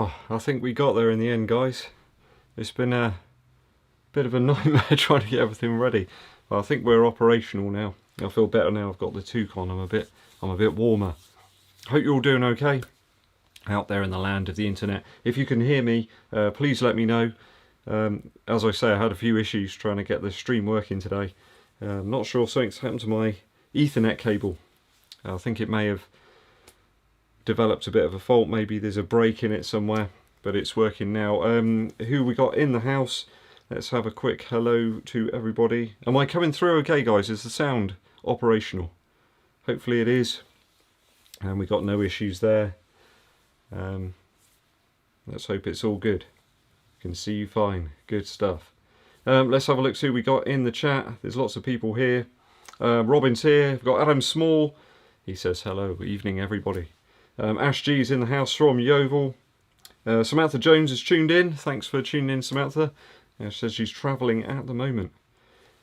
Oh, I think we got there in the end, guys. It's been a bit of a nightmare trying to get everything ready. But I think we're operational now. I feel better now I've got the toque on. I'm a bit warmer. Hope you're all doing okay out there in the land of the internet. If you can hear me, please let me know. As I say, I had a few issues trying to get the stream working today. I'm not sure if something's happened to my Ethernet cable. I think it may have developed a bit of a fault. Maybe there's a break in it somewhere, but it's working now. Who we got in the house? Let's have a quick hello to everybody. Am I coming through okay, guys? Is the sound operational? Hopefully it is. And we got no issues there. Let's hope it's all good. Can see you fine. Good stuff. Let's have a look see who we got in the chat. There's lots of people here. Robin's here. We've got Adam Small. He says hello. Evening, everybody. Ash G's in the house from Yeovil. Samantha Jones has tuned in. Thanks for tuning in, Samantha. She says she's travelling at the moment.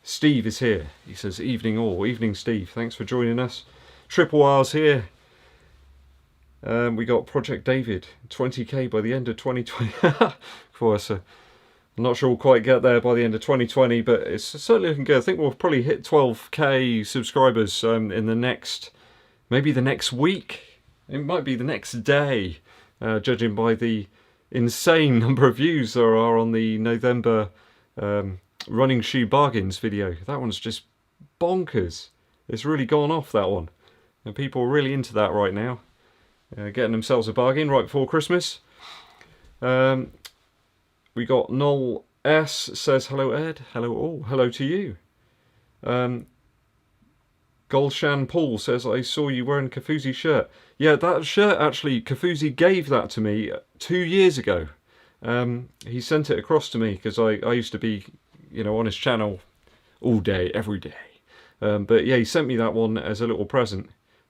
Steve is here. He says evening all. Evening, Steve. Thanks for joining us. Triple R's here. We got Project David. 20k by the end of 2020. Of course, I'm not sure we'll quite get there by the end of 2020, but it's certainly looking good. I think we'll probably hit 12k subscribers in the next, maybe the next week. It might be the next day, judging by the insane number of views there are on the November running shoe bargains video. That one's just bonkers. It's really gone off, that one. And people are really into that right now. Getting themselves a bargain right before Christmas. We got Noel S says hello Ed, hello all, hello to you. Golshan Paul says I saw you wearing a Kafuzi shirt. Yeah, that shirt actually, Kafuzi gave that to me 2 years ago. He sent it across to me because I used to be, you know, on his channel all day, every day. But yeah, he sent me that one as a little present.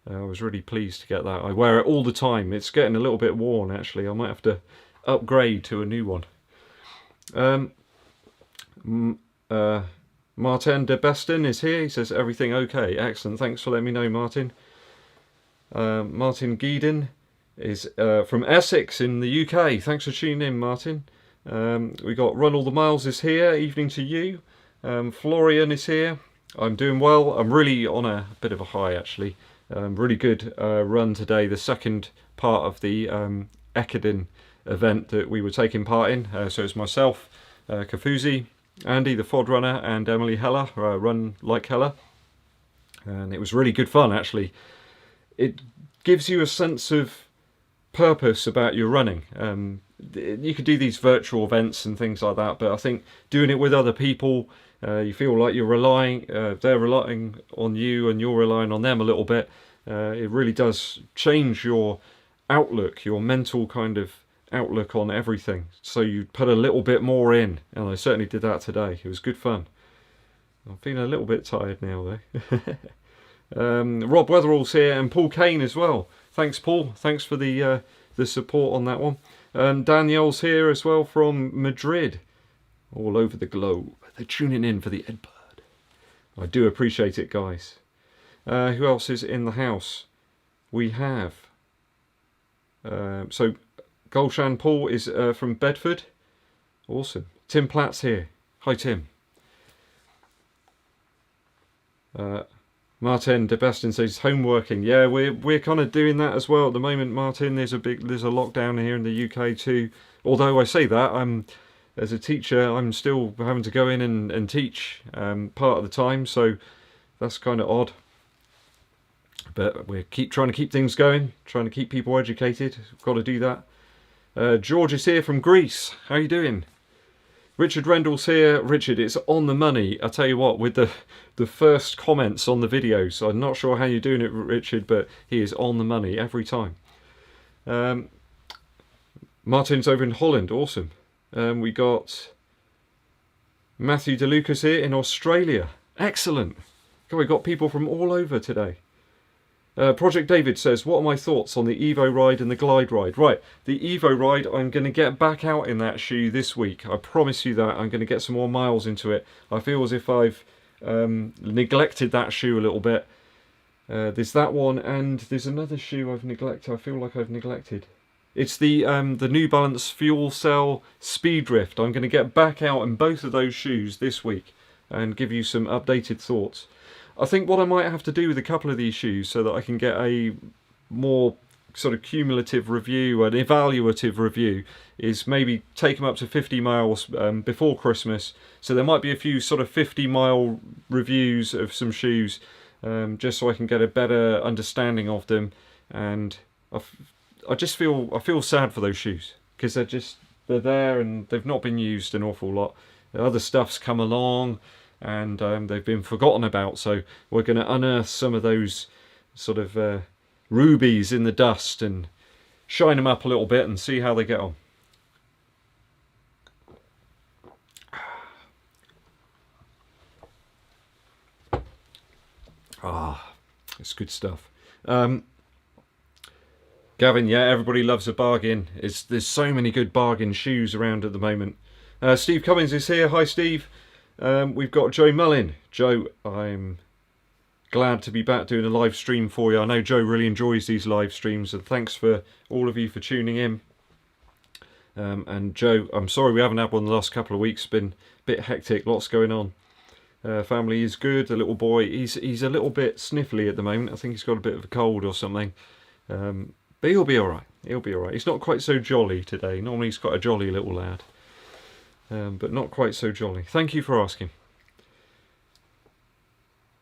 I was really pleased to get that. I wear it all the time. It's getting a little bit worn actually. I might have to upgrade to a new one. Martin de Beston is here. He says everything okay. Excellent. Thanks for letting me know, Martin. Martin Geeden is from Essex in the UK. Thanks for tuning in, Martin. We got Run All the Miles is here. Evening to you. Florian is here. I'm doing well. I'm really on a bit of a high actually. Really good run today. The second part of the Ekiden event that we were taking part in. So it's myself, Kafuzi, Andy the Fod Runner, and Emily Heller, Run Like Heller. And it was really good fun actually. It gives you a sense of purpose about your running. You could do these virtual events and things like that, but I think doing it with other people, you feel like you're relying, they're relying on you and you're relying on them a little bit. It really does change your outlook, your mental kind of outlook on everything. So you put a little bit more in, and I certainly did that today. It was good fun. I'm feeling a little bit tired now though. Rob Weatherall's here and Paul Kane as well. Thanks, Paul. Thanks for the support on that one. Danielle's here as well from Madrid, all over the globe. They're tuning in for the EDDBUD. I do appreciate it, guys. Who else is in the house? We have so Golshan Paul is from Bedford. Awesome. Tim Platt's here. Hi, Tim. Martin de Beston says homeworking. Yeah, we're kind of doing that as well at the moment, Martin. There's a lockdown here in the UK too. Although I say that, as a teacher, I'm still having to go in and teach part of the time, so that's kind of odd. But we trying to keep things going, trying to keep people educated. We've got to do that. George is here from Greece. How you doing? Richard Rendell's here. Richard, it's on the money. I tell you what, with the first comments on the videos, I'm not sure how you're doing it, Richard, but he is on the money every time. Martin's over in Holland. Awesome. We got Matthew DeLucas here in Australia. Excellent. God, we've got people from all over today. Project David says, what are my thoughts on the Evo ride and the Glide ride? Right, the Evo ride, I'm going to get back out in that shoe this week. I promise you that. I'm going to get some more miles into it. I feel as if I've neglected that shoe a little bit. There's that one, and there's another shoe I've neglected. I feel like I've neglected. It's the New Balance Fuelcell Speedrift. I'm going to get back out in both of those shoes this week and give you some updated thoughts. I think what I might have to do with a couple of these shoes so that I can get a more sort of cumulative review, an evaluative review, is maybe take them up to 50 miles before Christmas. So there might be a few sort of 50-mile reviews of some shoes, just so I can get a better understanding of them. And I feel sad for those shoes because they're there and they've not been used an awful lot. Other stuff's come along and they've been forgotten about. So we're going to unearth some of those sort of rubies in the dust and shine them up a little bit and see how they get on. It's good stuff. Gavin, yeah, everybody loves a bargain. There's so many good bargain shoes around at the moment. Steve Cummins is here. Hi, Steve. We've got Joe Mullin. Joe, I'm glad to be back doing a live stream for you. I know Joe really enjoys these live streams, and thanks for all of you for tuning in. And Joe, I'm sorry we haven't had one the last couple of weeks. It's been a bit hectic, lots going on. Family is good. The little boy, he's a little bit sniffly at the moment. I think he's got a bit of a cold or something. But he'll be alright. He'll be alright. He's not quite so jolly today. Normally he's quite a jolly little lad. But not quite so jolly. Thank you for asking.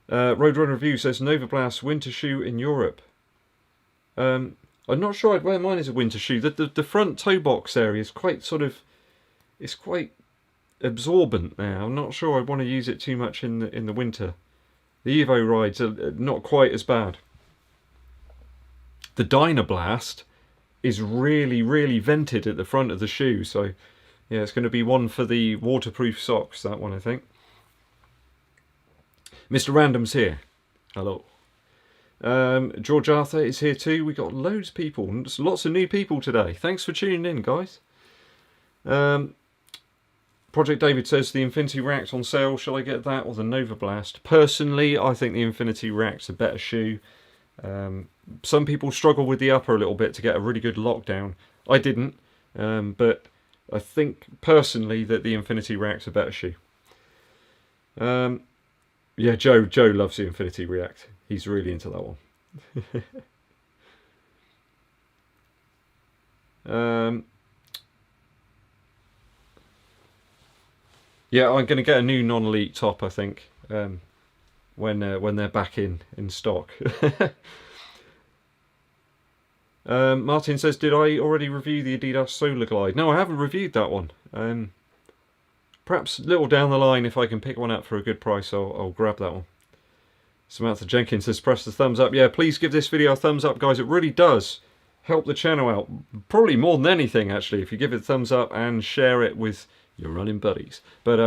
Roadrunner Review says Nova Blast winter shoe in Europe. I'm not sure I'd wear mine as a winter shoe. The front toe box area is quite sort of, it's quite absorbent now. I'm not sure I'd want to use it too much in the winter. The Evo rides are not quite as bad. The Dynablast is really, really vented at the front of the shoe, so yeah, it's going to be one for the waterproof socks, that one, I think. Mr. Random's here. Hello. George Arthur is here too. We got loads of people, lots of new people today. Thanks for tuning in, guys. Project David says the Infinity React on sale. Shall I get that or the Nova Blast? Personally, I think the Infinity React's a better shoe. Some people struggle with the upper a little bit to get a really good lockdown. I didn't, but I think personally that the Infinity React's a better shoe. Yeah, Joe loves the Infinity React. He's really into that one. Yeah, I'm going to get a new non-elite top, I think, when they're back in stock. Martin says, did I already review the Adidas Solar Glide? No, I haven't reviewed that one. Perhaps a little down the line, if I can pick one up for a good price, I'll grab that one. Samantha Jenkins says, press the thumbs up. Yeah, please give this video a thumbs up, guys. It really does help the channel out. Probably more than anything, actually, if you give it a thumbs up and share it with your running buddies. But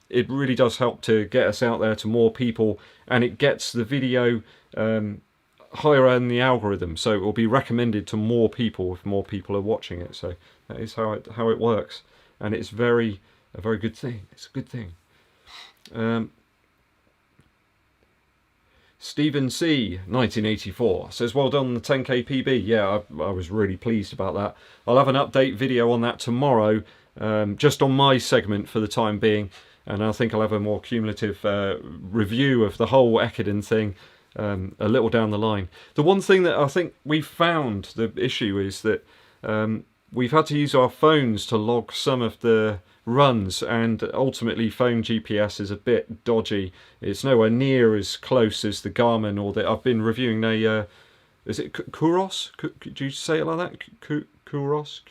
it really does help to get us out there to more people, and it gets the video higher in the algorithm, so it will be recommended to more people if more people are watching it. So that is how it works, and it's a very good thing. It's a good thing. Stephen C 1984 says, well done on the 10k PB. Yeah, I was really pleased about that. I'll have an update video on that tomorrow, just on my segment for the time being, and I think I'll have a more cumulative review of the whole Ekiden thing a little down the line. The one thing that I think we've found the issue is that we've had to use our phones to log some of the runs, and ultimately phone GPS is a bit dodgy. It's nowhere near as close as the Garmin or I've been reviewing a is it Kuros? Do you say it like that? Kuros?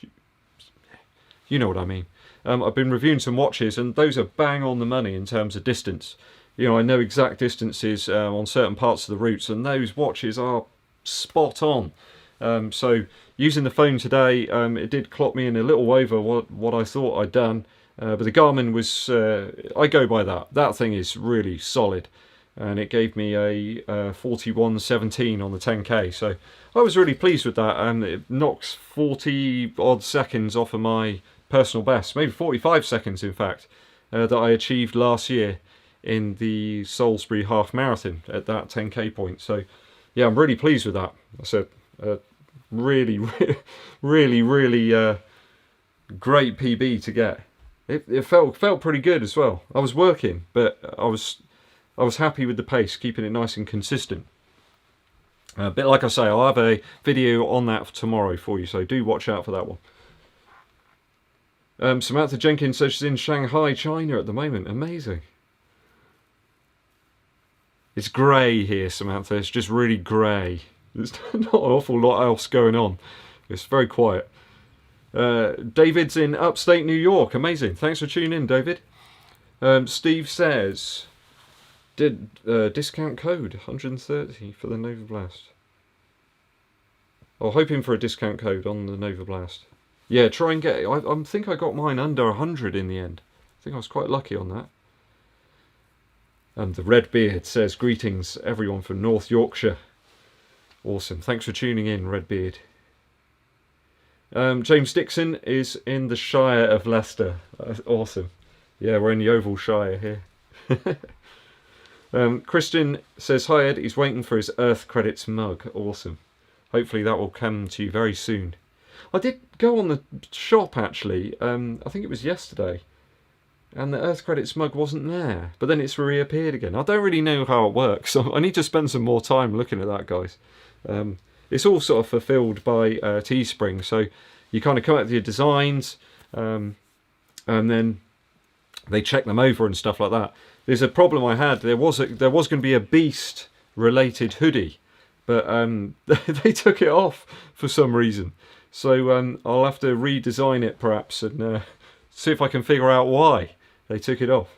You know what I mean. I've been reviewing some watches, and those are bang on the money in terms of distance. You know, I know exact distances on certain parts of the routes, and those watches are spot on. So using the phone today, it did clock me in a little over what I thought I'd done. But the Garmin was, I go by that. That thing is really solid. And it gave me a 41.17 on the 10k. So I was really pleased with that. And it knocks 40 odd seconds off of my personal best. Maybe 45 seconds, in fact, that I achieved last year in the Salisbury half marathon at that 10k point. So yeah, I'm really pleased with that. That's a really, really great PB to get. It felt pretty good as well. I was working, but I was happy with the pace, keeping it nice and consistent. But like I say, I'll have a video on that tomorrow for you, so do watch out for that one. Samantha Jenkins says she's in Shanghai, China at the moment. Amazing. It's grey here, Samantha. It's just really grey. There's not an awful lot else going on. It's very quiet. David's in upstate New York. Amazing. Thanks for tuning in, David. Steve says, discount code 130 for the Nova Blast. I'm hoping for a discount code on the Nova Blast. Yeah, try and get it. I think I got mine under 100 in the end. I think I was quite lucky on that. And the Redbeard says, greetings everyone from North Yorkshire. Awesome. Thanks for tuning in, Redbeard. James Dixon is in the Shire of Leicester. Awesome. Yeah, we're in the Oval Shire here. Christian says, hi Ed, he's waiting for his Earth Credits mug. Awesome. Hopefully that will come to you very soon. I did go on the shop actually, I think it was yesterday, and the Earth Credits mug wasn't there, but then it's reappeared again. I don't really know how it works, so I need to spend some more time looking at that, guys. It's all sort of fulfilled by Teespring, so you kind of come up with your designs, and then they check them over and stuff like that. There's a problem I had. There was going to be a Beast related hoodie, but they took it off for some reason. So I'll have to redesign it perhaps and see if I can figure out why they took it off.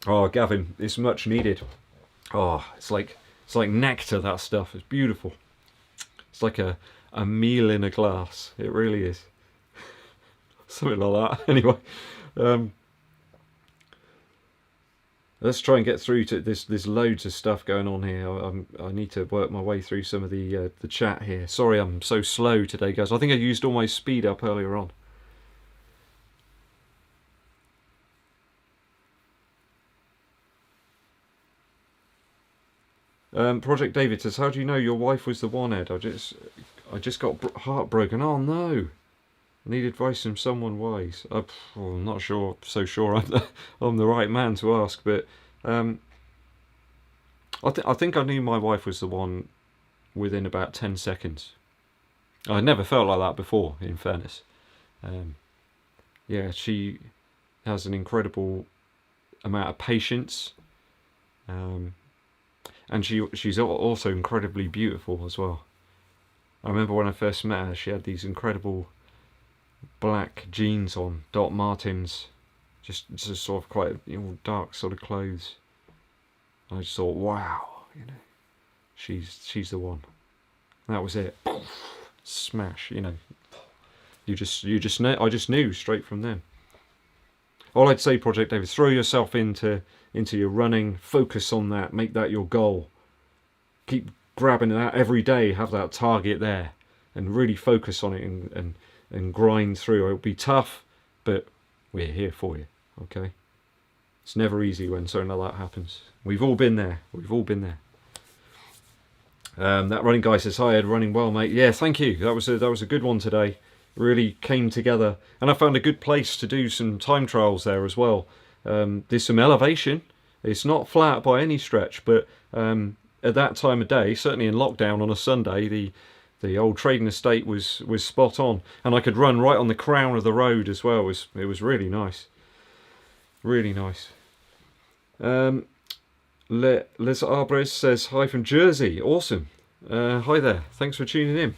Oh, Gavin, it's much needed. Oh, it's like nectar, that stuff. It's beautiful. It's like a meal in a glass. It really is. Something like that. Anyway, let's try and get through to this. There's loads of stuff going on here. I need to work my way through some of the chat here. Sorry I'm so slow today, guys. I think I used all my speed up earlier on. Project David says, how do you know your wife was the one, Ed? I just got heartbroken. Oh no. I need advice from someone wise. I'm not so sure I'm the right man to ask, but I think I knew my wife was the one within about 10 seconds. I never felt like that before, in fairness. Yeah, she has an incredible amount of patience, and she's also incredibly beautiful as well. I remember when I first met her, she had these incredible black jeans on, Doc Martens, just sort of quite dark sort of clothes. I just thought, wow, she's the one. That was it. Smash, You just know. I just knew straight from then. All I'd say, Project David, throw yourself into your running, focus on that, make that your goal. Keep grabbing that every day, have that target there, and really focus on it and grind through. It'll be tough, but we're here for you, okay? It's never easy when something like that happens. We've all been there. We've all been there. That running guy says, hi Ed, running well, mate. Yeah, thank you. That was a good one today. Really came together, and I found a good place to do some time trials there as well. There's some elevation. It's not flat by any stretch, but at that time of day, certainly in lockdown on a Sunday, the old trading estate was spot on, and I could run right on the crown of the road as well. It was really nice, really nice. Les Arbres says hi from Jersey. Awesome. Hi there. Thanks for tuning in.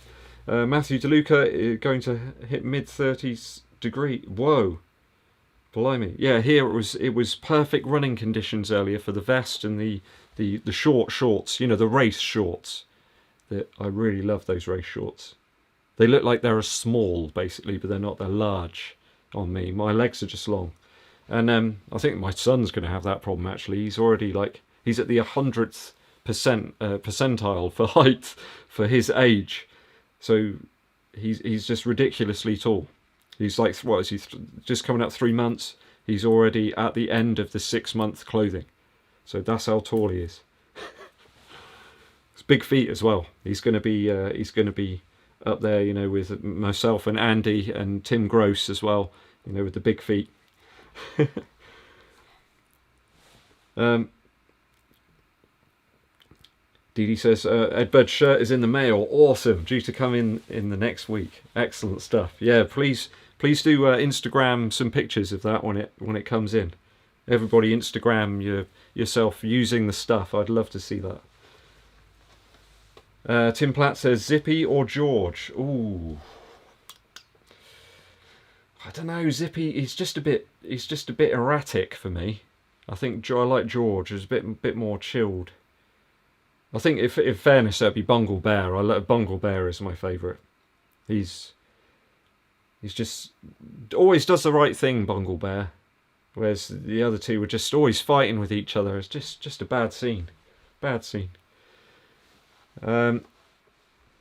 Matthew DeLuca going to hit mid-30s degree. Whoa, blimey! Yeah, here it was perfect running conditions earlier for the vest and the short shorts. The race shorts. I really love those race shorts. They look like they're a small basically, but they're not. They're large on me. My legs are just long, and I think my son's going to have that problem actually. He's already he's at the 100th percentile for height for his age. So he's just ridiculously tall. He's like, what is he, just coming up 3 months? He's already at the end of the 6-month clothing. So that's how tall he is. big feet as well. He's going to be up there, you know, with myself and Andy and Tim Gross as well, you know, with the big feet. Dee Dee says, EDDBUD shirt is in the mail. Awesome. Due to come in the next week. Excellent stuff. Yeah, please do Instagram some pictures of that when it comes in. Everybody Instagram yourself using the stuff. I'd love to see that. Tim Platt says, Zippy or George? Ooh. I don't know, Zippy, he's just a bit erratic for me. I think I like George. He's a bit more chilled. I think, if in fairness, that'd be Bungle Bear. Bungle Bear is my favourite. He's just always does the right thing, Bungle Bear. Whereas the other two were just always fighting with each other. It's just a bad scene. Bad scene.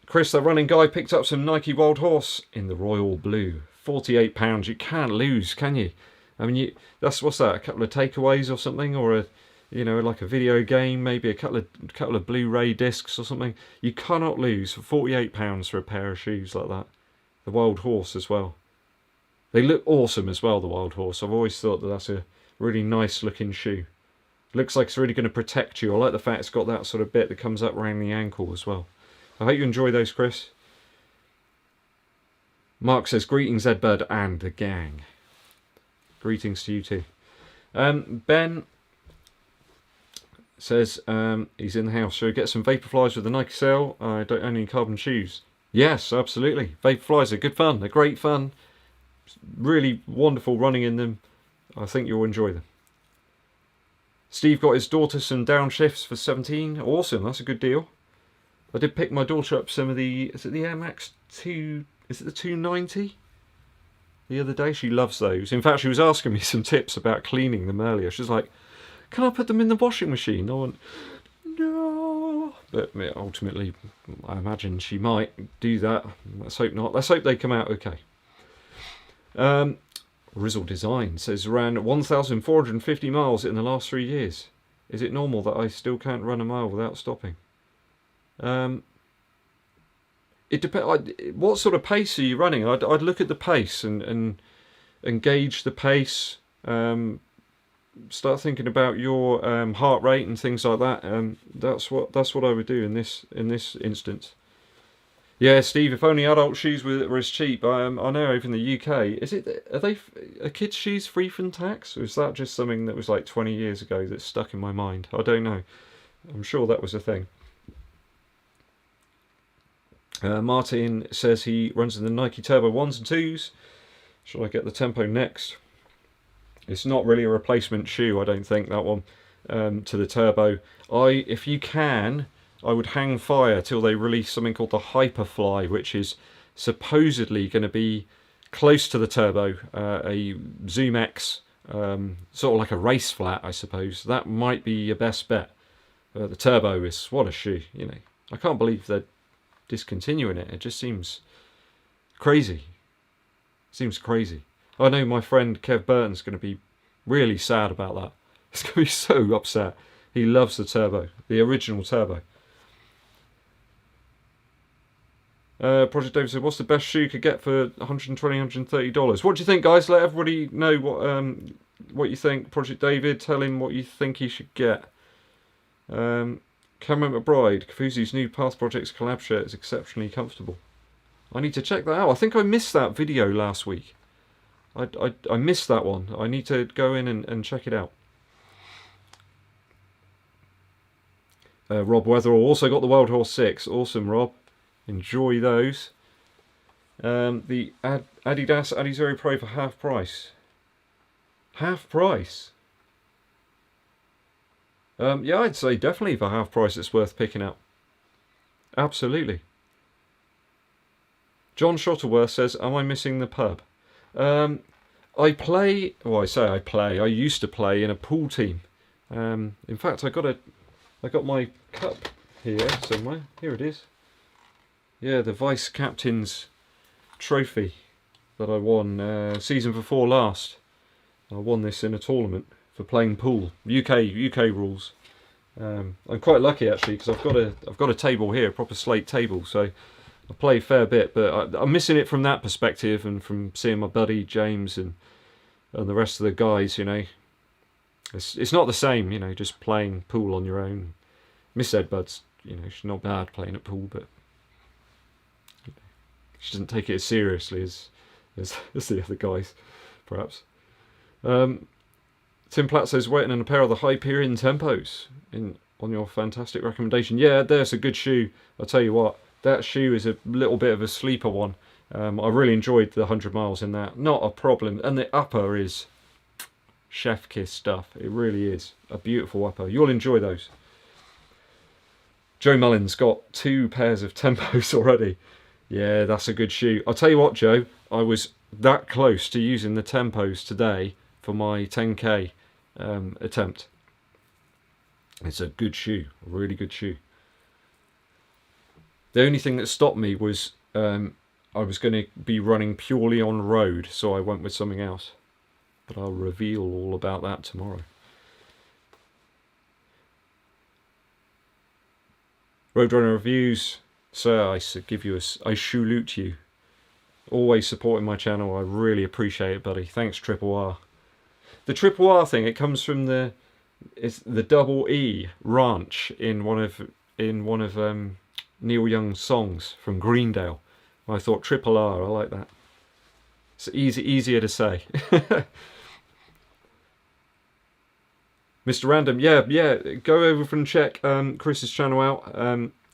Chris, the running guy, picked up some Nike Wild Horse in the royal blue. £48. You can't lose, can you? I mean, what's that? A couple of takeaways or something, or like a video game, maybe a couple of Blu-ray discs or something. You cannot lose for £48 for a pair of shoes like that. The Wild Horse as well. They look awesome as well, the Wild Horse. I've always thought that that's a really nice looking shoe. Looks like it's really going to protect you. I like the fact it's got that sort of bit that comes up around the ankle as well. I hope you enjoy those, Chris. Mark says, greetings EDDBUD and the gang. Greetings to you too. Ben says he's in the house. So get some Vaporflies with the Nike sale. I don't own any carbon shoes. Yes, absolutely. Vaporflies are good fun. They're great fun. Really wonderful running in them. I think you'll enjoy them. Steve got his daughter some downshifts for 17. Awesome, that's a good deal. I did pick my daughter up some of the, is it the Air Max 2, is it the 290? The other day. She loves those. In fact, she was asking me some tips about cleaning them earlier. She was like, can I put them in the washing machine? I went, no. But ultimately, I imagine she might do that. Let's hope not. Let's hope they come out okay. Rizzle Design says, ran 1,450 miles in the last 3 years. Is it normal that I still can't run a mile without stopping? It depends. What sort of pace are you running? I'd look at the pace and gauge the pace. Start thinking about your heart rate and things like that. That's what I would do in this instance. Yeah, Steve. If only adult shoes were as cheap. I know over in the UK, are kids' shoes free from tax, or is that just something that was like 20 years ago that's stuck in my mind? I don't know. I'm sure that was a thing. Martin says he runs in the Nike Turbo 1s and 2s. Shall I get the Tempo next? It's not really a replacement shoe, I don't think, that one, to the Turbo. If you can, I would hang fire till they release something called the Hyperfly, which is supposedly going to be close to the Turbo, a Zoom X, sort of like a race flat, I suppose. That might be your best bet. The Turbo is, what a shoe, you know. I can't believe they're discontinuing it. It just seems crazy. Seems crazy. I know my friend Kev Burton's going to be really sad about that. He's going to be so upset. He loves the Turbo, the original Turbo. Project David said, what's the best shoe you could get for $120, $130? What do you think, guys? Let everybody know what you think. Project David, tell him what you think he should get. Cameron McBride, Kafuzi's new Path Projects collab shirt is exceptionally comfortable. I need to check that out. I think I missed that video last week. I missed that one. I need to go in and check it out. Rob Weatherall also got the Wild Horse 6. Awesome, Rob. Enjoy those. The Adidas Adizero Pro for half price. Half price? Yeah, I'd say definitely for half price it's worth picking up. Absolutely. John Shuttleworth says, am I missing the pub? I used to play in a pool team. In fact, I got my cup here somewhere. Here it is. Yeah, the Vice Captain's trophy that I won season before last. I won this in a tournament for playing pool. UK rules. I'm quite lucky actually, because I've got a table here, a proper slate table, so I play a fair bit, but I'm missing it from that perspective, and from seeing my buddy James and the rest of the guys. You know, it's not the same. You know, just playing pool on your own. Miss EDDBUD's, you know, she's not bad playing at pool, but she doesn't take it as seriously as the other guys, perhaps. Tim Platt says, waiting on a pair of the Hyperion Tempos on your fantastic recommendation. Yeah, there's a good shoe. I'll tell you what, that shoe is a little bit of a sleeper one. I really enjoyed the 100 miles in that. Not a problem. And the upper is chef kiss stuff. It really is a beautiful upper. You'll enjoy those. Joe Mullins got 2 pairs of Tempos already. Yeah, that's a good shoe. I'll tell you what, Joe, I was that close to using the Tempos today for my 10k attempt. It's a good shoe, a really good shoe. The only thing that stopped me was I was going to be running purely on road, so I went with something else. But I'll reveal all about that tomorrow. Roadrunner Reviews, sir, I salute you. Always supporting my channel, I really appreciate it, buddy. Thanks, Triple R. The Triple R thing, it comes from it's the double E ranch in one of Neil Young's songs from Greendale. I thought Triple R, I like that. It's easier to say. Mr. Random, yeah, go over and check Chris's channel out.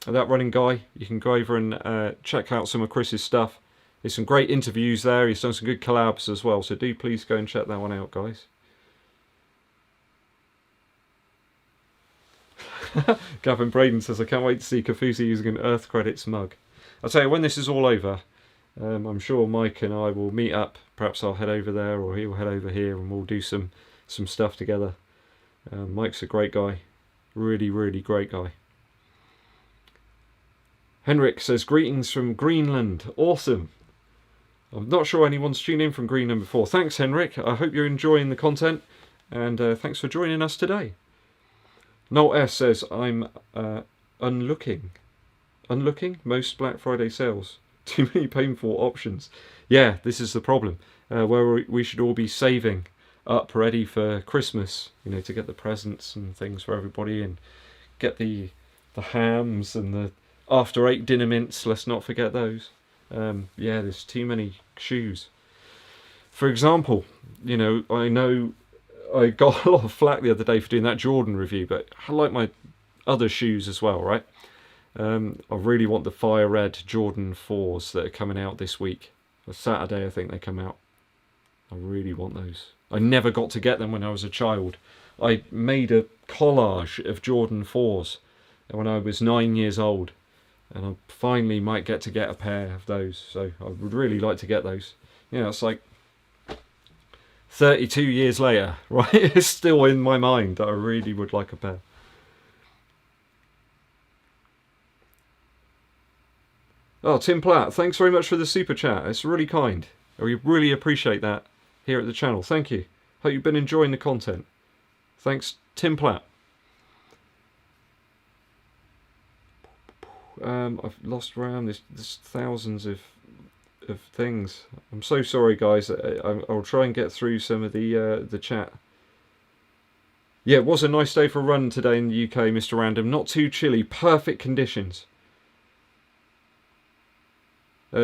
That running guy, you can go over and check out some of Chris's stuff. There's some great interviews there. He's done some good collabs as well, so do please go and check that one out, guys. Gavin Braden says, I can't wait to see Kafusi using an Earth Credits mug. I'll tell you, when this is all over, I'm sure Mike and I will meet up. Perhaps I'll head over there, or he'll head over here, and we'll do some stuff together. Mike's a great guy. Really, really great guy. Henrik says, greetings from Greenland. Awesome. I'm not sure anyone's tuned in from Greenland before. Thanks, Henrik. I hope you're enjoying the content, and thanks for joining us today. Noel S says, I'm unlooking most Black Friday sales. Too many painful options. Yeah, this is the problem. Where we should all be saving up ready for Christmas, you know, to get the presents and things for everybody, and get the hams and the after 8 dinner mints. Let's not forget those. Yeah, there's too many shoes. For example, you know I got a lot of flack the other day for doing that Jordan review, but I like my other shoes as well, right? I really want the fire red Jordan 4s that are coming out this week. Saturday, I think they come out. I really want those. I never got to get them when I was a child. I made a collage of Jordan 4s when I was 9 years old, and I finally might get a pair of those, so I would really like to get those. You know, it's like 32 years later, right? It's still in my mind that I really would like a pair. Oh, Tim Platt, thanks very much for the super chat. It's really kind. We really appreciate that here at the channel. Thank you. Hope you've been enjoying the content. Thanks, Tim Platt. I've lost around. There's thousands of things. I'm so sorry, guys. I'll try and get through some of the chat. Yeah, it was a nice day for a run today in the UK, Mr. Random. Not too chilly. Perfect conditions.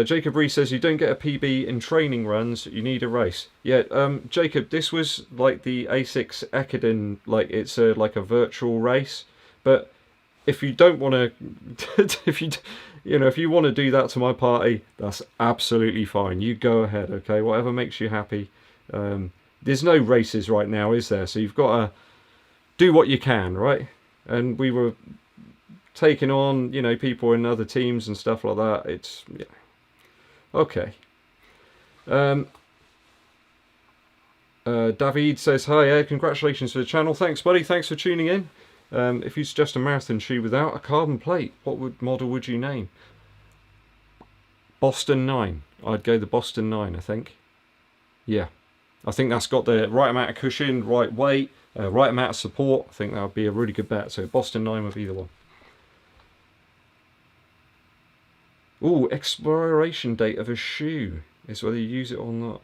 Jacob Rees says, you don't get a PB in training runs, you need a race. Yeah, Jacob, this was like the Asics Ekiden, like it's like a virtual race. But if you don't want to, if you want to do that to my party, that's absolutely fine. You go ahead, okay? Whatever makes you happy. There's no races right now, is there? So you've got to do what you can, right? And we were taking on, people in other teams and stuff like that. It's, yeah. Okay. David says, hi, Ed, congratulations for the channel. Thanks, buddy. Thanks for tuning in. If you suggest a marathon shoe without a carbon plate, what model would you name? Boston 9. I'd go the Boston 9, I think. Yeah. I think that's got the right amount of cushion, right weight, right amount of support. I think that would be a really good bet. So Boston 9 would be the one. Ooh, expiration date of a shoe is whether you use it or not.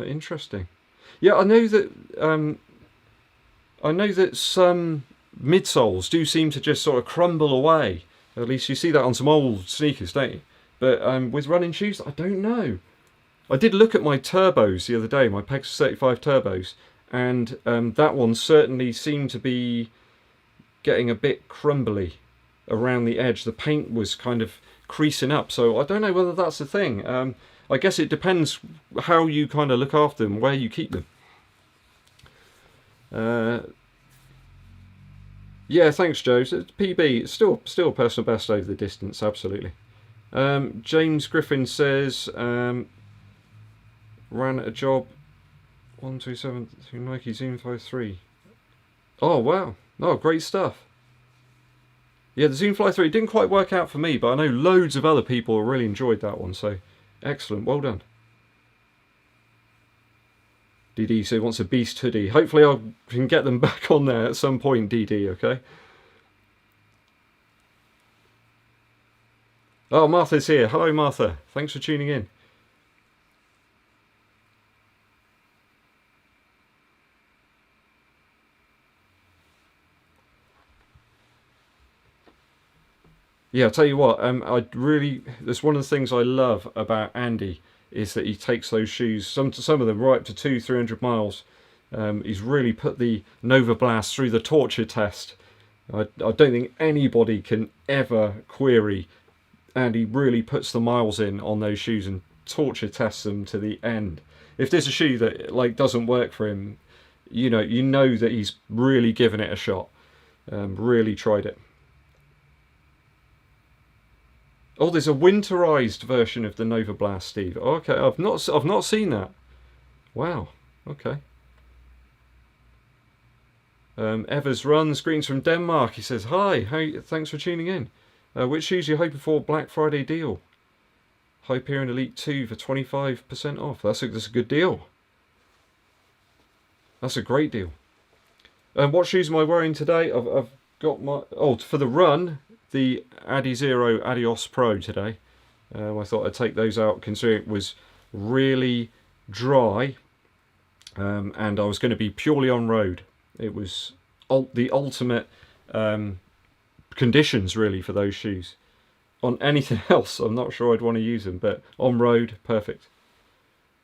Interesting. Yeah, I know that some midsoles do seem to just sort of crumble away. At least you see that on some old sneakers, don't you? But with running shoes, I don't know. I did look at my turbos the other day, my Pegasus 35 turbos, and that one certainly seemed to be getting a bit crumbly around the edge. The paint was kind of creasing up, so I don't know whether that's a thing. I guess it depends how you kind of look after them, where you keep them. Yeah, thanks, Joe. So it's PB, it's still personal best over the distance, absolutely. James Griffin says, ran a job 127 through Nike Zoom 53. Oh, wow. Oh, great stuff. Yeah, the Zoom Fly 3 didn't quite work out for me, but I know loads of other people really enjoyed that one, so excellent, well done. DD so wants a Beast hoodie. Hopefully I can get them back on there at some point, DD, okay? Oh, Martha's here. Hello, Martha. Thanks for tuning in. Yeah, I'll tell you what, that's one of the things I love about Andy, is that he takes those shoes, some of them right up to 200-300 miles. He's really put the Nova Blast through the torture test. I don't think anybody can ever query Andy really puts the miles in on those shoes and torture tests them to the end. If there's a shoe that doesn't work for him, you know that he's really given it a shot, really tried it. Oh, there's a winterized version of the Nova Blast, Steve. Okay, I've not seen that. Wow. Okay. Evers runs greetings from Denmark. He says hi. Thanks for tuning in. Which shoes are you hoping for Black Friday deal? Hyperion Elite 2 for 25% off. That's a good deal. That's a great deal. What shoes am I wearing today? I've got my for the run, the Adizero Adios Pro today. I thought I'd take those out considering it was really dry, and I was going to be purely on road. It was the ultimate conditions really for those shoes. On anything else, I'm not sure I'd want to use them, but on road, perfect.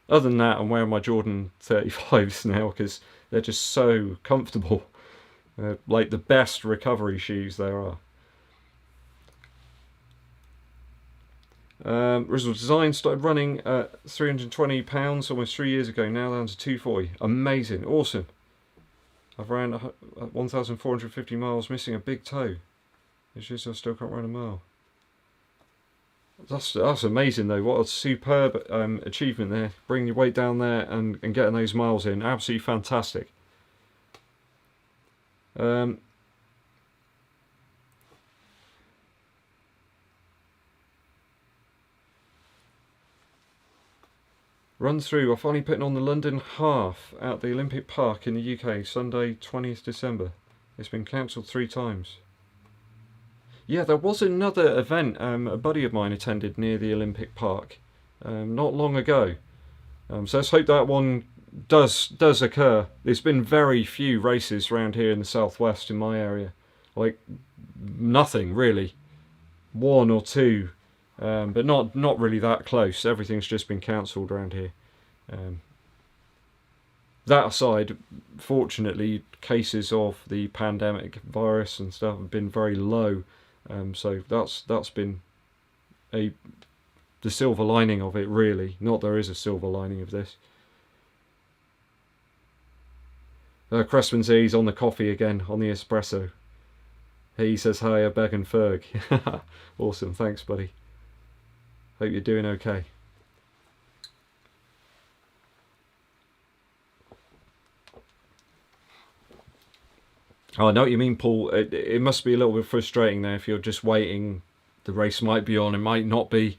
Other than that, I'm wearing my Jordan 35s now because they're just so comfortable. Like the best recovery shoes there are. Original Design started running at £320 almost 3 years ago, now down to £240. Amazing, awesome. I've ran 1,450 miles missing a big toe. It's just I still can't run a mile. That's amazing though. What a superb achievement there. Bringing your weight down there and getting those miles in. Absolutely fantastic. Run through. I'm finally putting on the London half at the Olympic Park in the UK, Sunday 20th December. It's been cancelled 3 times. Yeah, there was another event a buddy of mine attended near the Olympic Park not long ago. So let's hope that one does occur. There's been very few races around here in the southwest in my area. Like nothing really. 1 or 2. But not really that close. Everything's just been cancelled around here. That aside, fortunately, cases of the pandemic virus and stuff have been very low. So that's been the silver lining of it, really. Not there is a silver lining of this. Cressman says he's on the coffee again, on the espresso. He says hi, Beg and Ferg. Awesome, thanks, buddy. Hope you're doing okay. Oh, I know what you mean, Paul. It must be a little bit frustrating there if you're just waiting. The race might be on, it might not be.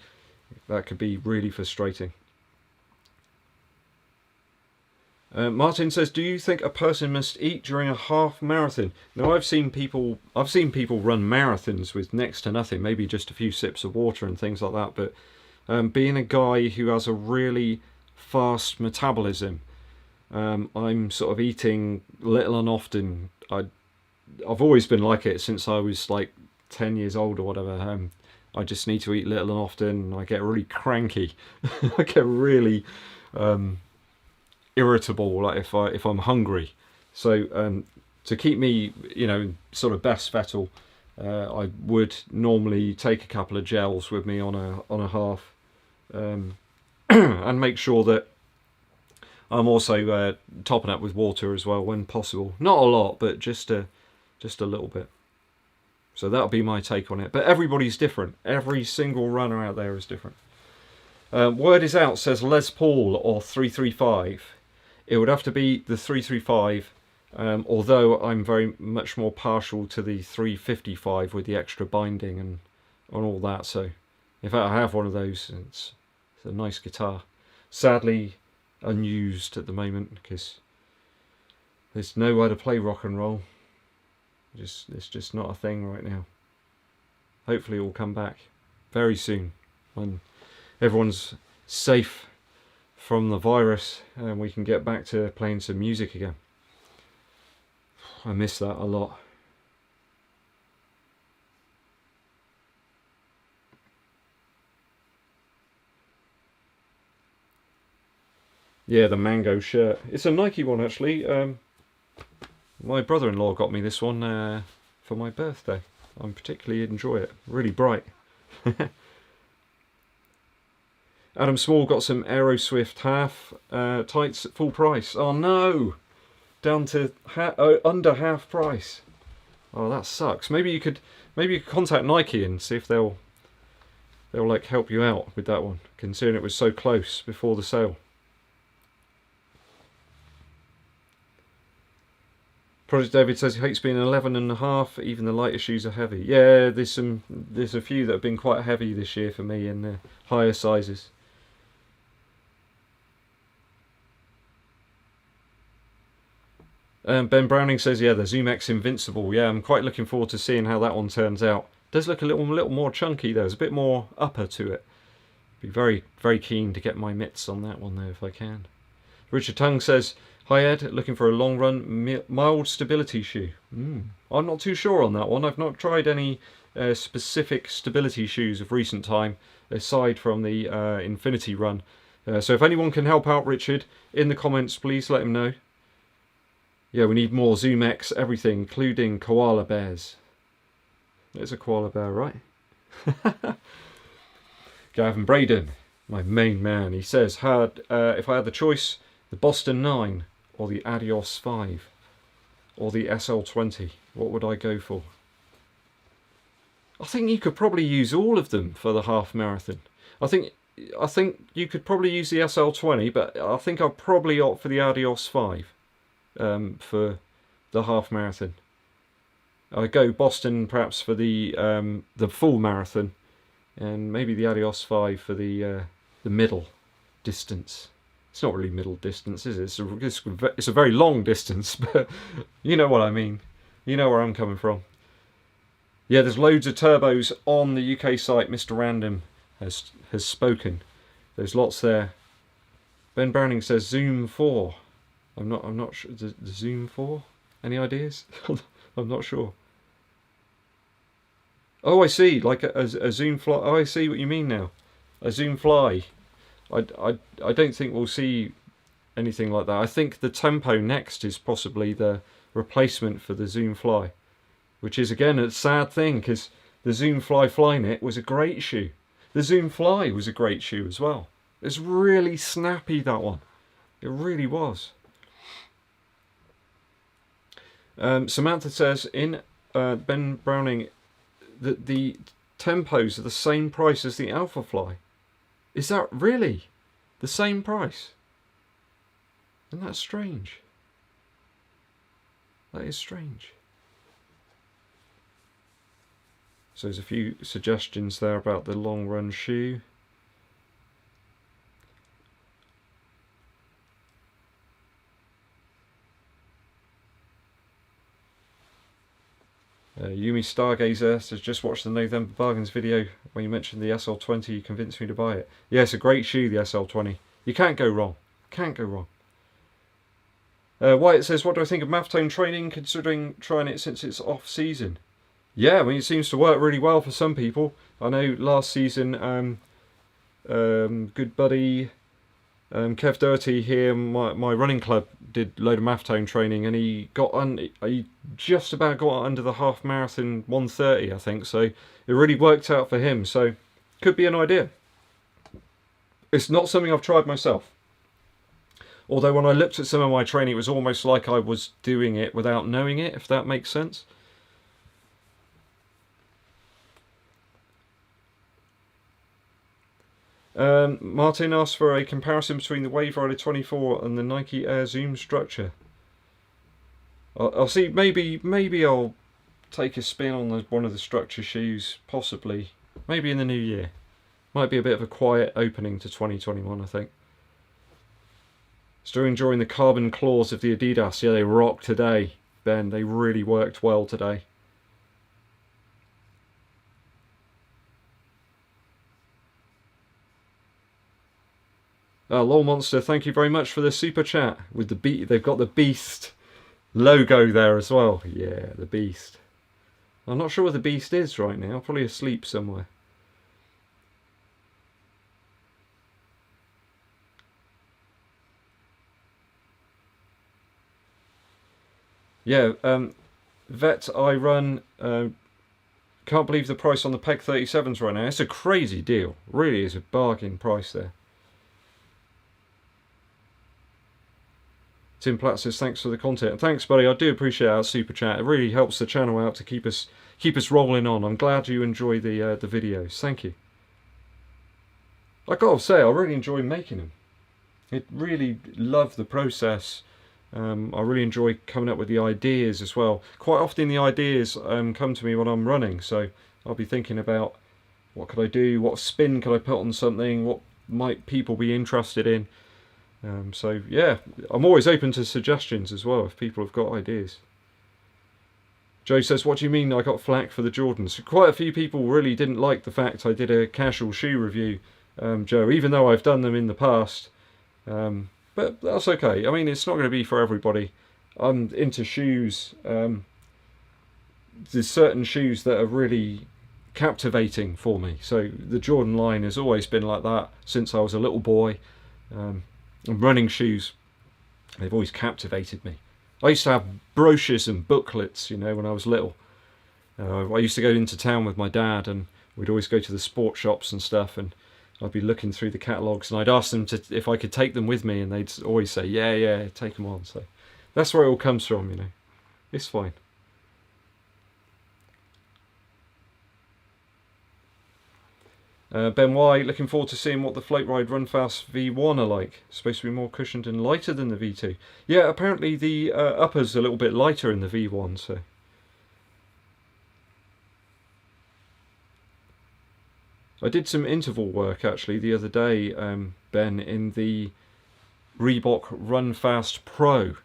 That could be really frustrating. Martin says, do you think a person must eat during a half marathon? Now, I've seen people run marathons with next to nothing, maybe just a few sips of water and things like that. But being a guy who has a really fast metabolism, I'm sort of eating little and often. I've always been like it since I was like 10 years old or whatever. I just need to eat little and often. I get really cranky. I get really irritable, like if I'm hungry. So to keep me, sort of best fettle, I would normally take a couple of gels with me on a half, and make sure that I'm also topping up with water as well when possible. Not a lot, but just a little bit. So that'll be my take on it. But everybody's different. Every single runner out there is different. Word is out says Les Paul or 335. It would have to be the 335, although I'm very much more partial to the 355 with the extra binding and all that. So in fact, I have one of those. It's a nice guitar. Sadly unused at the moment because there's nowhere to play rock and roll. It's just not a thing right now. Hopefully it will come back very soon when everyone's safe from the virus and we can get back to playing some music again. I miss that a lot. Yeah, the mango shirt. It's a Nike one actually. My brother-in-law got me this one for my birthday. I particularly enjoy it. Really bright. Adam Small got some Aeroswift half tights at full price. Oh no! Down to under half price. Oh, that sucks. Maybe you could contact Nike and see if they'll like help you out with that one, considering it was so close before the sale. Project David says he hates being 11.5. Even the lighter shoes are heavy. Yeah, there's a few that have been quite heavy this year for me in the higher sizes. Ben Browning says, yeah, the Zoom X Invincible. Yeah, I'm quite looking forward to seeing how that one turns out. Does look a little more chunky though. There's a bit more upper to it. Be very, very keen to get my mitts on that one though if I can. Richard Tung says, hi Ed, looking for a long run mild stability shoe. I'm not too sure on that one. I've not tried any specific stability shoes of recent time aside from the Infinity Run. So if anyone can help out Richard in the comments, please let him know. Yeah, we need more Zoom X everything, including koala bears. There's a koala bear, right? Gavin Braden, my main man, he says, if I had the choice, the Boston 9 or the Adidas 5 or the SL20, what would I go for? I think you could probably use all of them for the half marathon. I think you could probably use the SL20, but I think I'll probably opt for the Adidas 5 for the half marathon. I go Boston perhaps for the full marathon, and maybe the Adidas 5 for the middle distance. It's not really middle distance, is it? It's a very long distance, but you know what I mean. You know where I'm coming from. Yeah, there's loads of turbos on the UK site. Mr. Random has spoken. There's lots there. Ben Browning says Zoom 4. I'm not sure. The Zoom 4? Any ideas? I'm not sure. Oh, I see. Like a Zoom Fly. Oh, I see what you mean now. A Zoom Fly. I don't think we'll see anything like that. I think the Tempo Next is possibly the replacement for the Zoom Fly, which is again a sad thing because the Zoom Fly Flyknit was a great shoe. The Zoom Fly was a great shoe as well. It's really snappy, that one. It really was. Samantha says in Ben Browning that the Tempos are the same price as the Alpha Fly. Is that really the same price? Isn't that strange? That is strange. So there's a few suggestions there about the long run shoe. Yumi Stargazer says, just watched the November Bargains video when you mentioned the SL20, you convinced me to buy it. Yeah, it's a great shoe, the SL20. You can't go wrong. Can't go wrong. Wyatt says, what do I think of Maftone training, considering trying it since it's off season? Yeah, I mean, it seems to work really well for some people. I know last season, good buddy Kev Dirty here, my running club, did a load of Maftone training, and he just about got under the half marathon 1:30, I think. So it really worked out for him. So could be an idea. It's not something I've tried myself. Although when I looked at some of my training, it was almost like I was doing it without knowing it, if that makes sense. Martin asked for a comparison between the Wave Rider 24 and the Nike Air Zoom structure. I'll see. Maybe I'll take a spin on one of the structure shoes, possibly. Maybe in the new year. Might be a bit of a quiet opening to 2021, I think. Still enjoying the carbon claws of the Adidas. Yeah, they rock today, Ben. They really worked well today. Lol Monster, thank you very much for the super chat. With the they've got the Beast logo there as well. Yeah, the Beast. I'm not sure where the Beast is right now. Probably asleep somewhere. Yeah, Vet I Run. Can't believe the price on the Peg 37s right now. It's a crazy deal. Really is a bargain price there. Tim Platt says, thanks for the content. Thanks, buddy. I do appreciate our super chat. It really helps the channel out to keep us rolling on. I'm glad you enjoy the videos. Thank you. I gotta say, I really enjoy making them. I really love the process. I really enjoy coming up with the ideas as well. Quite often the ideas come to me when I'm running, so I'll be thinking about what could I do, what spin could I put on something, what might people be interested in. So yeah, I'm always open to suggestions as well if people have got ideas. Joe says, what do you mean I got flack for the Jordans? Quite a few people really didn't like the fact I did a casual shoe review, Joe, even though I've done them in the past. But that's okay. I mean, it's not going to be for everybody. I'm into shoes. There's certain shoes that are really captivating for me. So the Jordan line has always been like that since I was a little boy. Running shoes, they've always captivated me. I used to have brochures and booklets, you know, when I was little. I used to go into town with my dad, and we'd always go to the sport shops and stuff, and I'd be looking through the catalogues, and I'd ask them if I could take them with me, and they'd always say, yeah, take them on. So that's where it all comes from, you know. It's fine. Ben Y, looking forward to seeing what the Float Ride Run Fast V1 are like. It's supposed to be more cushioned and lighter than the V2. Yeah, apparently the upper's a little bit lighter in the V1, so. I did some interval work actually the other day, Ben, in the Reebok Run Fast Pro,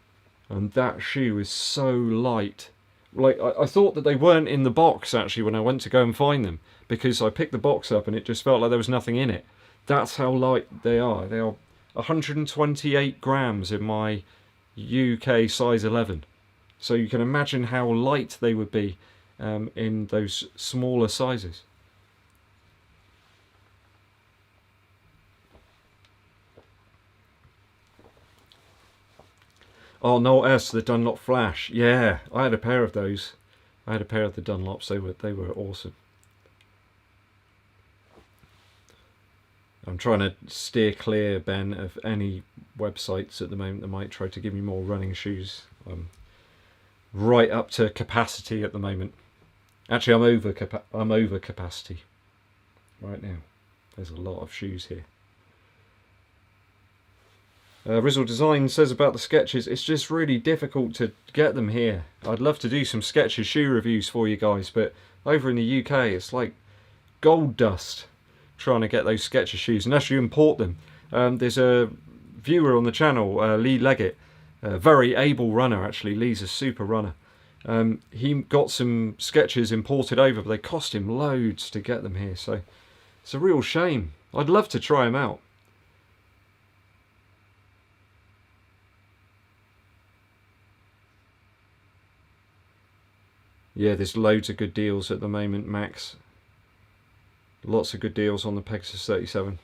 and that shoe is so light. Like, I thought that they weren't in the box actually when I went to go and find them, because I picked the box up and it just felt like there was nothing in it. That's how light they are. They are 128 grams in my UK size 11. So you can imagine how light they would be in those smaller sizes. Oh, Noel S, the Dunlop Flash. Yeah, I had a pair of those. I had a pair of the Dunlops. They were awesome. I'm trying to steer clear, Ben, of any websites at the moment that might try to give me more running shoes. I'm right up to capacity at the moment. Actually, I'm over capacity right now. There's a lot of shoes here. Rizzle Design says about the Skechers, it's just really difficult to get them here. I'd love to do some Skechers shoe reviews for you guys, but over in the UK it's like gold dust trying to get those Skechers shoes, unless you import them. There's a viewer on the channel, Lee Leggett, a very able runner actually. Lee's a super runner. He got some sketches imported over, but they cost him loads to get them here, so it's a real shame. I'd love to try them out. Yeah, there's loads of good deals at the moment, Max. Lots of good deals on the Pegasus 37.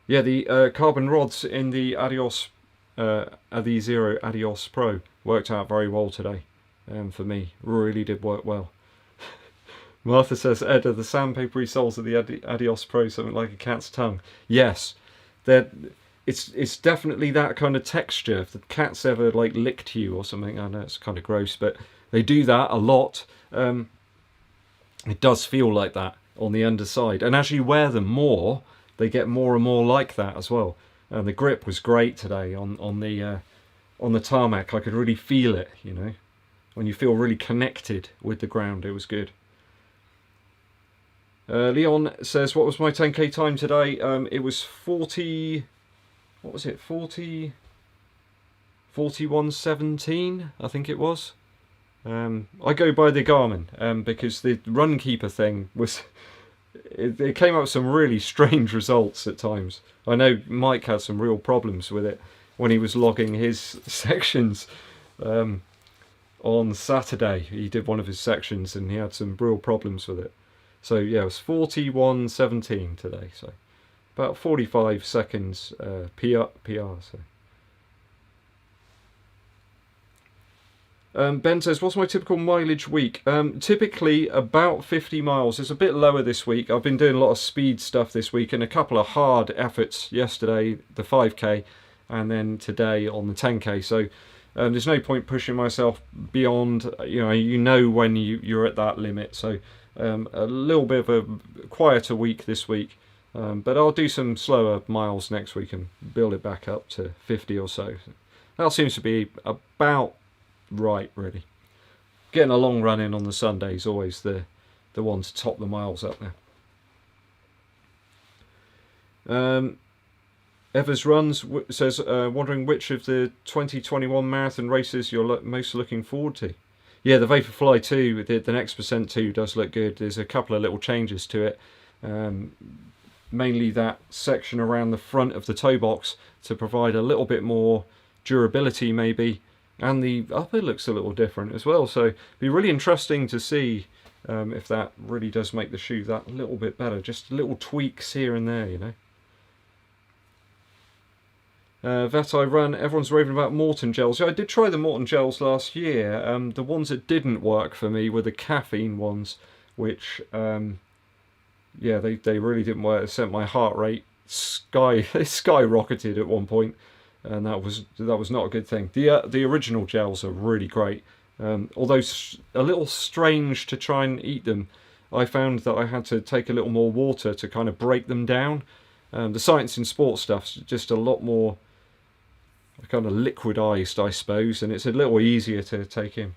Yeah, the carbon rods in the Adios, Adizero Adios Pro worked out very well today. For me, really did work well. Martha says, Ed, are the sandpapery soles of the Adios Pro something like a cat's tongue? Yes, it's definitely that kind of texture. If the cat's ever like licked you or something, I know it's kind of gross, but they do that a lot. It does feel like that on the underside, and as you wear them more, they get more and more like that as well. And the grip was great today on the tarmac. I could really feel it, you know, when you feel really connected with the ground. It was good. Leon says, what was my 10k time today? It was 40. What was it? 41:17, I think it was. I go by the Garmin because the Runkeeper thing was. It came up with some really strange results at times. I know Mike had some real problems with it when he was logging his sections on Saturday. He did one of his sections and he had some real problems with it. So yeah, it was 41:17 today. So about 45 seconds PR. So. Ben says, what's my typical mileage week? Typically about 50 miles. It's a bit lower this week. I've been doing a lot of speed stuff this week and a couple of hard efforts yesterday, the 5k, and then today on the 10k. So there's no point pushing myself beyond, you know when you're at that limit. So a little bit of a quieter week this week. But I'll do some slower miles next week and build it back up to 50 or so. That seems to be about right, really. Getting a long run in on the Sunday is always the one to top the miles up there. Evers Runs says, wondering which of the 2021 marathon races you're most looking forward to. Yeah, the Vaporfly 2, the next Percent 2 does look good. There's a couple of little changes to it. Mainly that section around the front of the toe box to provide a little bit more durability maybe. And the upper looks a little different as well, so it'd be really interesting to see if that really does make the shoe that little bit better. Just little tweaks here and there, you know. That I run, everyone's raving about Morton gels. Yeah, I did try the Morton gels last year. The ones that didn't work for me were the caffeine ones, which, yeah, they really didn't work. It sent my heart rate skyrocketed at one point. And that was not a good thing. The original gels are really great, although a little strange to try and eat them. I found that I had to take a little more water to kind of break them down. The Science in Sport stuff's just a lot more kind of liquidized, I suppose, and it's a little easier to take in.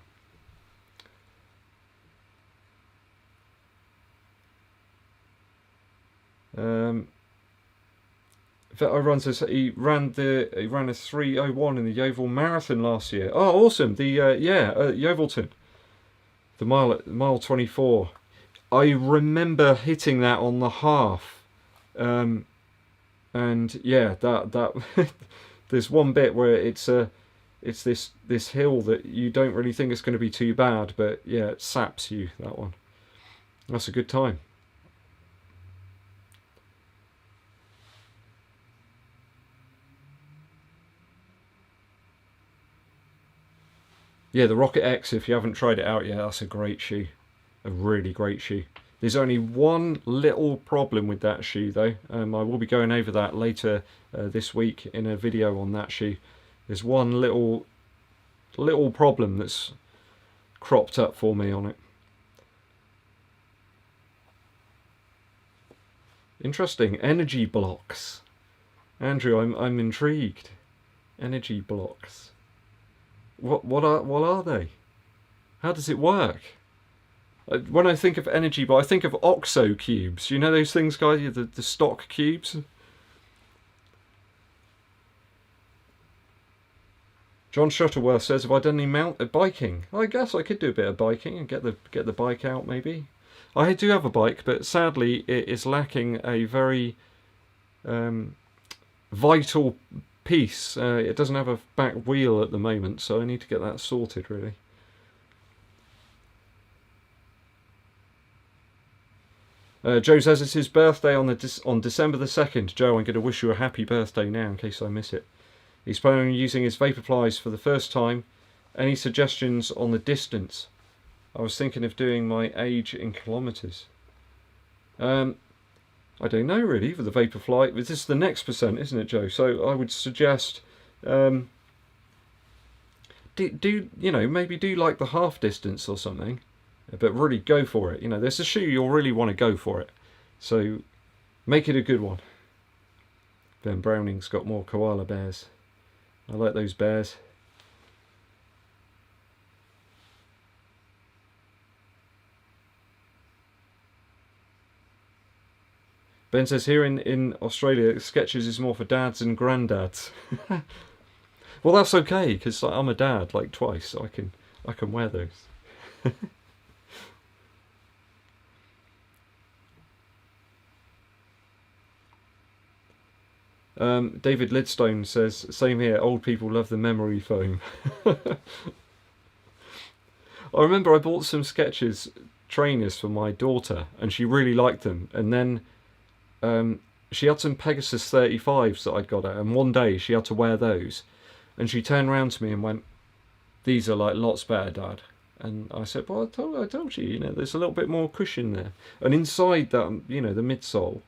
I run says he ran a 3:01 in the Yeovil Marathon last year. Oh, awesome! The Yeovilton, the mile 24. I remember hitting that on the half, and yeah, that there's one bit where it's this hill that you don't really think it's going to be too bad, but yeah, it saps you, that one. That's a good time. Yeah, the Rocket X, if you haven't tried it out yet, that's a great shoe. A really great shoe. There's only one little problem with that shoe though. I will be going over that later this week in a video on that shoe. There's one little problem that's cropped up for me on it. Interesting. Energy blocks. Andrew, I'm intrigued. Energy blocks. What are they? How does it work? When I think of energy bar, I think of OXO cubes. You know those things, guys? The stock cubes. John Shuttleworth says, have I done any biking? I guess I could do a bit of biking and get the bike out maybe. I do have a bike, but sadly it is lacking a very vital piece. It doesn't have a back wheel at the moment, so I need to get that sorted really. Joe says it's his birthday on December the 2nd. Joe, I'm going to wish you a happy birthday now in case I miss it. He's planning on using his Vaporflies for the first time. Any suggestions on the distance? I was thinking of doing my age in kilometres. I don't know really for the Vaporfly. This is the next percent, isn't it, Joe? So I would suggest maybe do like the half distance or something, but really go for it. You know, there's a shoe you'll really want to go for it. So make it a good one. Ben Browning's got more koala bears. I like those bears. Ben says here in Australia, Skechers is more for dads and granddads. Well, that's okay because I'm a dad like twice, so I can wear those. David Lidstone says, same here, old people love the memory foam. I remember I bought some Skechers trainers for my daughter and she really liked them, and then she had some Pegasus 35s that I'd got her, and one day she had to wear those and she turned around to me and went, these are like lots better, Dad. And I said, well, I told you, there's a little bit more cushion there, and inside that, the midsole,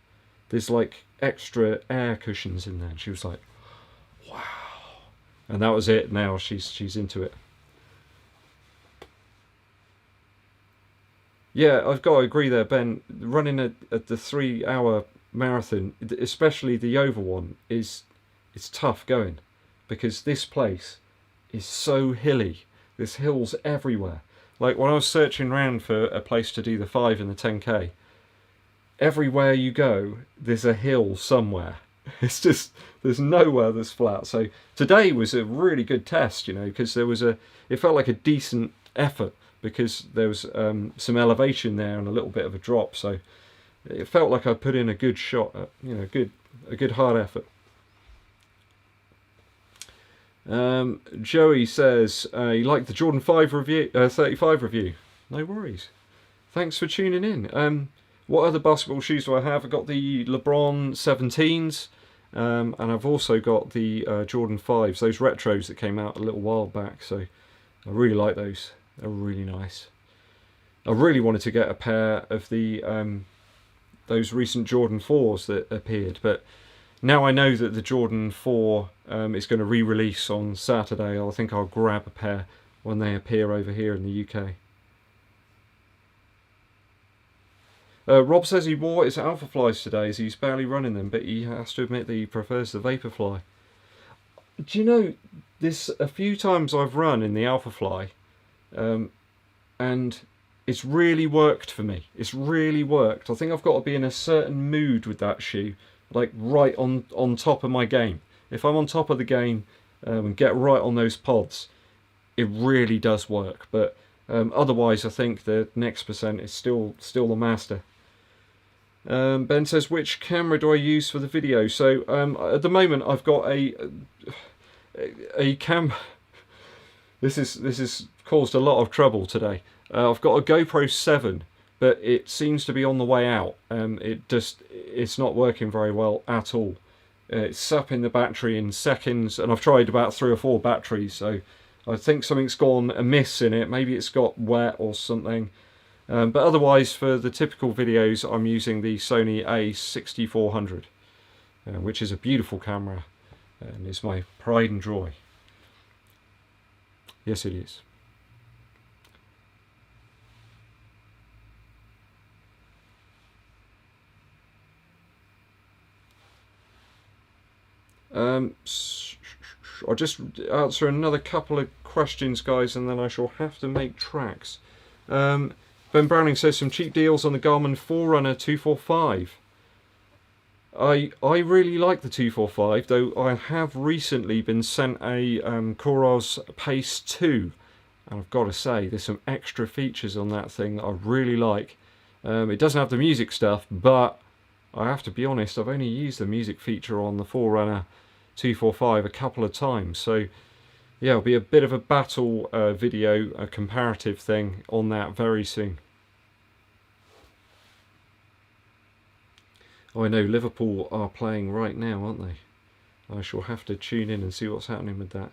there's like extra air cushions in there. And she was like, wow. And that was it. Now she's into it. Yeah, I've got to agree there, Ben. Running at the 3-hour marathon, especially the over one, it's tough going, because this place is so hilly. There's hills everywhere. Like when I was searching around for a place to do the 5 and the 10k, everywhere you go, there's a hill somewhere. It's just, there's nowhere that's flat. So today was a really good test, because it felt like a decent effort, because there was some elevation there and a little bit of a drop. So it felt like I put in a good shot, a good hard effort. Joey says you like the Jordan 5 review, 35 review. No worries. Thanks for tuning in. What other basketball shoes do I have? I've got the LeBron 17s, and I've also got the Jordan 5s, those retros that came out a little while back. So I really like those. They're really nice. I really wanted to get a pair of the those recent Jordan 4s that appeared, but now I know that the Jordan 4 is going to re-release on Saturday. I think I'll grab a pair when they appear over here in the UK. Rob says he wore his Alpha Flies today as he's barely running them, but he has to admit that he prefers the Vaporfly. Do you know, there's a few times I've run in the Alpha Fly, and it's really worked for me. It's really worked. I think I've got to be in a certain mood with that shoe, like right on top of my game. If I'm on top of the game and get right on those pods, it really does work. But otherwise, I think the next percent is still the master. Ben says, which camera do I use for the video? So at the moment I've got a cam. This is caused a lot of trouble today. I've got a GoPro 7, but it seems to be on the way out. It's not working very well at all. It's sapping the battery in seconds, and I've tried about 3 or 4 batteries, so I think something's gone amiss in it. Maybe it's got wet or something. But otherwise, for the typical videos, I'm using the Sony A6400, which is a beautiful camera, and it's my pride and joy. Yes, it is. I'll just answer another couple of questions, guys, and then I shall have to make tracks. Ben Browning says some cheap deals on the Garmin Forerunner 245. I really like the 245, though I have recently been sent a Coros Pace 2, and I've got to say there's some extra features on that thing that I really like. It doesn't have the music stuff, but I have to be honest, I've only used the music feature on the Forerunner 245 a couple of times, so yeah, it'll be a bit of a battle video, a comparative thing on that very soon. Oh, I know Liverpool are playing right now, aren't they? I shall have to tune in and see what's happening with that.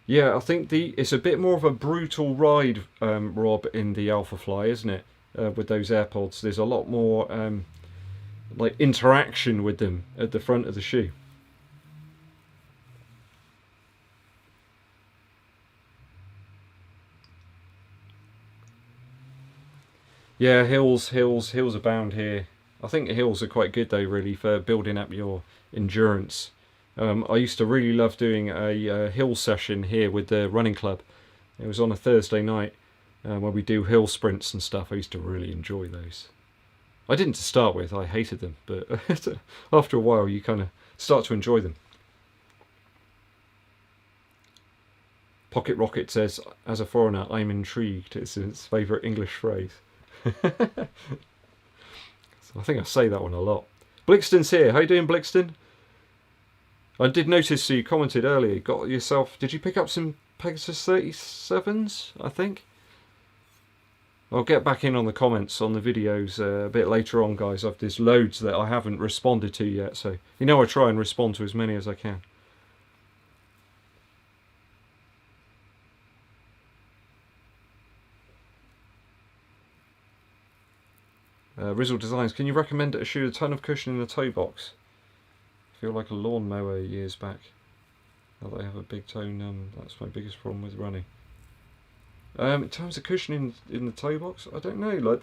Yeah, I think it's a bit more of a brutal ride, Rob, in the Alpha Fly, isn't it? With those AirPods, there's a lot more like interaction with them at the front of the shoe. Yeah, hills abound here. I think the hills are quite good though, really, for building up your endurance. I used to really love doing a hill session here with the running club. It was on a Thursday night where we do hill sprints and stuff. I used to really enjoy those. I didn't to start with, I hated them, but after a while you kind of start to enjoy them. Pocket Rocket says, as a foreigner, I'm intrigued. It's his favourite English phrase. So I think I say that one a lot. Blixton's here. How you doing, Blixton? I did notice you commented earlier. Got yourself? Did you pick up some Pegasus 37s? I think. I'll get back in on the comments on the videos a bit later on, guys. There's loads that I haven't responded to yet, so you know I try and respond to as many as I can. Rizzle Designs, can you recommend a shoe with a ton of cushion in the toe box? I feel like a lawnmower years back. Now that I have a big toe, that's my biggest problem with running. In terms of cushioning in the toe box, I don't know. Like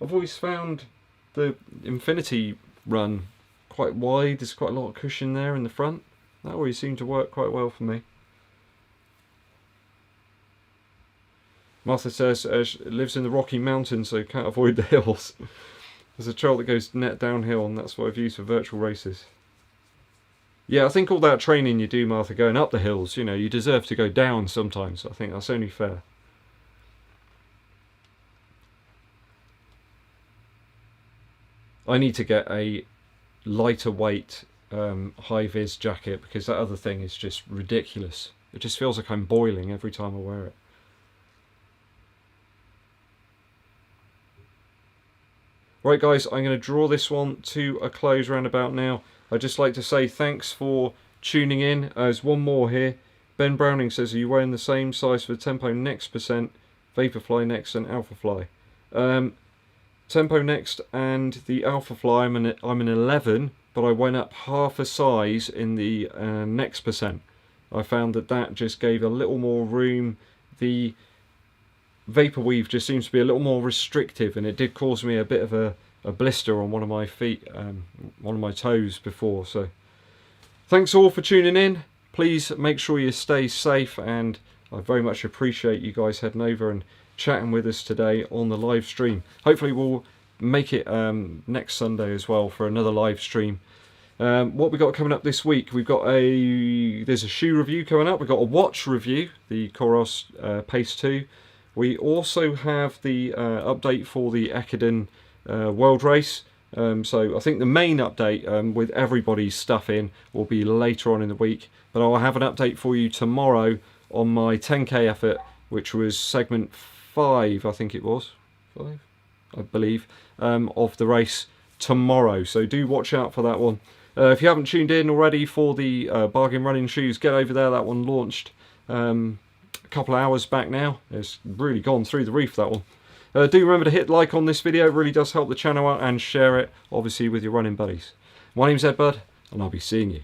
I've always found the Infinity Run quite wide. There's quite a lot of cushion there in the front. That always seemed to work quite well for me. Martha says she lives in the Rocky Mountains, so can't avoid the hills. There's a trail that goes net downhill, and that's what I've used for virtual races. Yeah, I think all that training you do, Martha, going up the hills, you know, you deserve to go down sometimes. I think that's only fair. I need to get a lighter weight high-vis jacket because that other thing is just ridiculous. It just feels like I'm boiling every time I wear it. Right guys, I'm going to draw this one to a close round about now. I'd just like to say thanks for tuning in. There's one more here. Ben Browning says, are you wearing the same size for Tempo Next %, Vaporfly Next and Alphafly? Tempo Next and the Alphafly, I'm an 11, but I went up half a size in the Next %. I found that just gave a little more room. The Vaporweave just seems to be a little more restrictive, and it did cause me a bit of a blister on one of my feet, one of my toes before. So thanks all for tuning in. Please make sure you stay safe, and I very much appreciate you guys heading over and chatting with us today on the live stream. Hopefully we'll make it next Sunday as well for another live stream. What we got coming up this week, there's a shoe review coming up. We've got a watch review, the Coros Pace 2. We also have the update for the Ekiden World Race. So I think the main update with everybody's stuff in will be later on in the week. But I'll have an update for you tomorrow on my 10k effort, which was segment 5, I think it was. 5, I believe, of the race tomorrow. So do watch out for that one. If you haven't tuned in already for the bargain running shoes, get over there. That one launched a couple of hours back now. It's really gone through the roof, that one. Do remember to hit like on this video. It really does help the channel out, and share it obviously with your running buddies. My name's EDDBUD, and I'll be seeing you